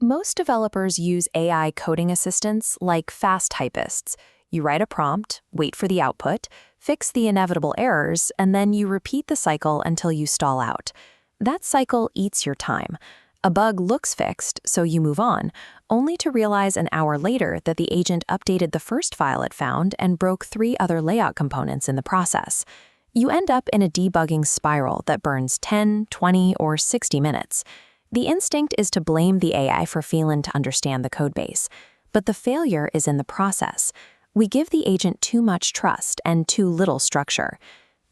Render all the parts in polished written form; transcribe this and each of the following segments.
Most developers use AI coding assistants like fast typists. You write a prompt, wait for the output, fix the inevitable errors, and then you repeat the cycle until you stall out. That cycle eats your time. A bug looks fixed, so you move on, only to realize an hour later that the agent updated the first file it found and broke 3 other layout components in the process. You end up in a debugging spiral that burns 10, 20, or 60 minutes. The instinct is to blame the AI for failing to understand the codebase, but the failure is in the process. We give the agent too much trust and too little structure.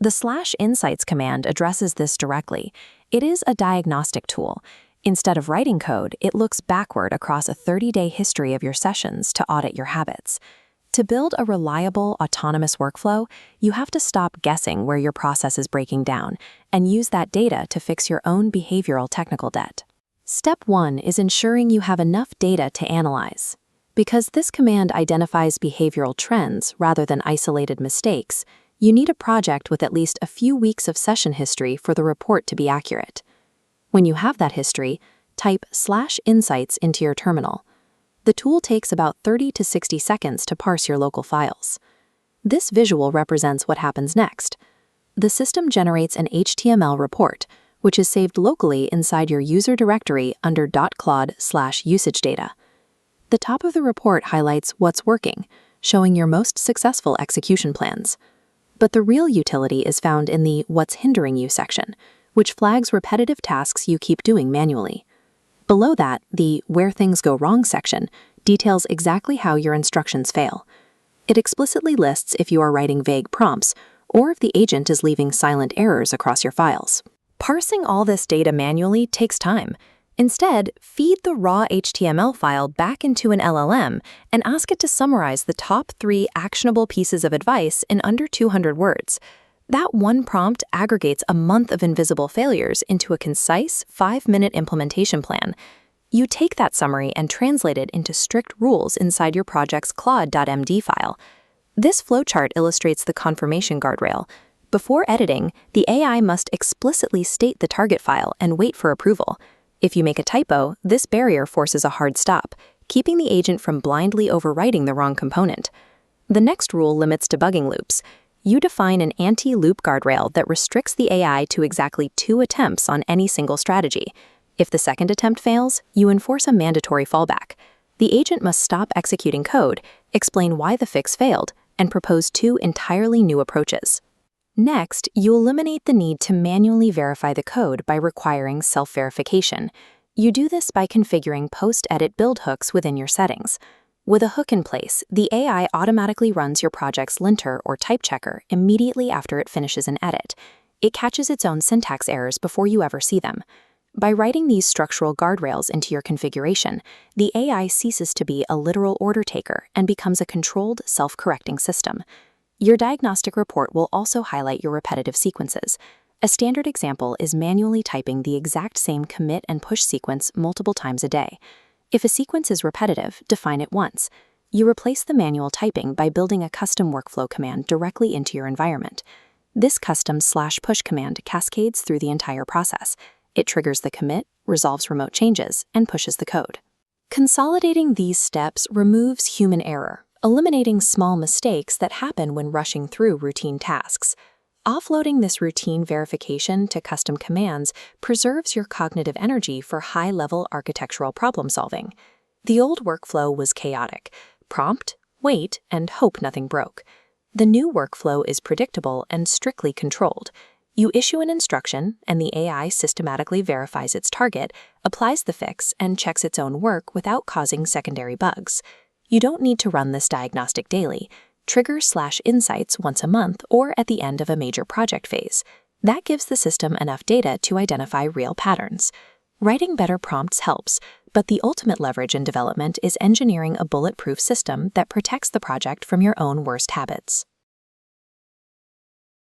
The /insights command addresses this directly. It is a diagnostic tool. Instead of writing code, it looks backward across a 30-day history of your sessions to audit your habits. To build a reliable, autonomous workflow, you have to stop guessing where your process is breaking down and use that data to fix your own behavioral technical debt. Step 1 is ensuring you have enough data to analyze. Because this command identifies behavioral trends rather than isolated mistakes, you need a project with at least a few weeks of session history for the report to be accurate. When you have that history, type /insights into your terminal. The tool takes about 30 to 60 seconds to parse your local files. This visual represents what happens next. The system generates an HTML report, which is saved locally inside your user directory under .claude/usage data. The top of the report highlights what's working, showing your most successful execution plans. But the real utility is found in the What's Hindering You section, which flags repetitive tasks you keep doing manually. Below that, the Where Things Go Wrong section details exactly how your instructions fail. It explicitly lists if you are writing vague prompts or if the agent is leaving silent errors across your files. Parsing all this data manually takes time. Instead, feed the raw HTML file back into an LLM and ask it to summarize the top 3 actionable pieces of advice in under 200 words. That one prompt aggregates a month of invisible failures into a concise 5-minute implementation plan. You take that summary and translate it into strict rules inside your project's Claude.md file. This flowchart illustrates the confirmation guardrail. Before editing, the AI must explicitly state the target file and wait for approval. If you make a typo, this barrier forces a hard stop, keeping the agent from blindly overwriting the wrong component. The next rule limits debugging loops. You define an anti-loop guardrail that restricts the AI to exactly 2 attempts on any single strategy. If the second attempt fails, you enforce a mandatory fallback. The agent must stop executing code, explain why the fix failed, and propose 2 entirely new approaches. Next, you eliminate the need to manually verify the code by requiring self-verification. You do this by configuring post-edit build hooks within your settings. With a hook in place, the AI automatically runs your project's linter or type checker immediately after it finishes an edit. It catches its own syntax errors before you ever see them. By writing these structural guardrails into your configuration, the AI ceases to be a literal order taker and becomes a controlled, self-correcting system. Your diagnostic report will also highlight your repetitive sequences. A standard example is manually typing the exact same commit and push sequence multiple times a day. If a sequence is repetitive, define it once. You replace the manual typing by building a custom workflow command directly into your environment. This custom /push command cascades through the entire process. It triggers the commit, resolves remote changes, and pushes the code. Consolidating these steps removes human error, eliminating small mistakes that happen when rushing through routine tasks. Offloading this routine verification to custom commands preserves your cognitive energy for high-level architectural problem-solving. The old workflow was chaotic: prompt, wait, and hope nothing broke. The new workflow is predictable and strictly controlled. You issue an instruction, and the AI systematically verifies its target, applies the fix, and checks its own work without causing secondary bugs. You don't need to run this diagnostic daily. Trigger /insights once a month or at the end of a major project phase. That gives the system enough data to identify real patterns. Writing better prompts helps, but the ultimate leverage in development is engineering a bulletproof system that protects the project from your own worst habits.